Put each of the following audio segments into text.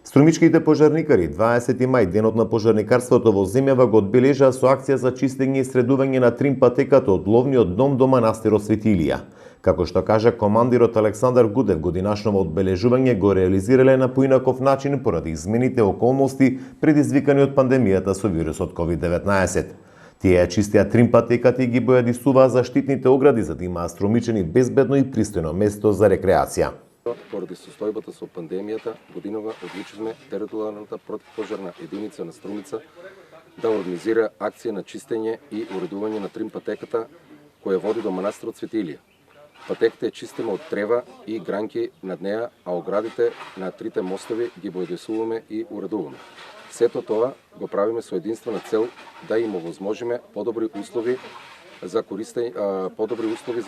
Струмичките пожарникари 20 мај, денот на пожарникарството во земјава, го одбележаа со акција за чистење и средување на трим патеката од ловниот дом до манастирот Свети Илија. Како што кажа командирот Александар Гудев, годинашново одбележување го реализирале на поинаков начин поради измените околности предизвикани од пандемијата со вирусот COVID-19. Тие ја чистеа трим патеката и ги бојадисуваа заштитните огради за да имаат струмичени безбедно и пристојно место за рекреација. Поради состојбата со пандемијата, годинава одлучивме територијалната противпожарна единица на Струмица да организира акција на чистење и уредување на трим патеката која води до манастирот Свети Илија. Патеката е чистима од трева и гранки над неа, а оградите на трите мостови ги бојадисуваме и уредуваме. Сето тоа го правиме со единствена цел да им овозможиме подобри услови за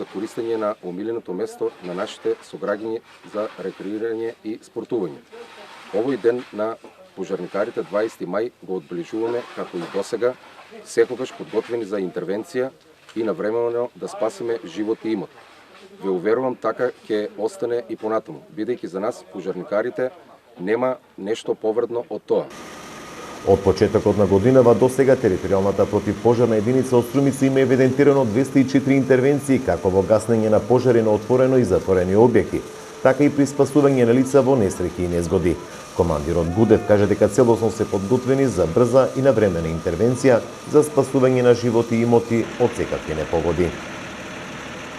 користење на омиленото место на нашите сограѓања за рекреирање и спортување. Овој ден на пожарникарите 20 мај го одбележуваме како и досега, секогаш подготвени за интервенција и навремено да спасиме живот и имот. Ве уверувам, така ќе остане и понатаму, бидејќи за нас пожарникарите нема нешто повредно од тоа. Од почетокот на годинава до сега територијалната противпожарна единица од Струмица има евидентирано 204 интервенции како во гаснење на пожари на отворено и затворени објекти, така и при спасување на лица во несреќи и незгоди. Командирот Гудев каже дека целосно се подготвени за брза и навремена интервенција за спасување на животи и имоти од секакви непогоди.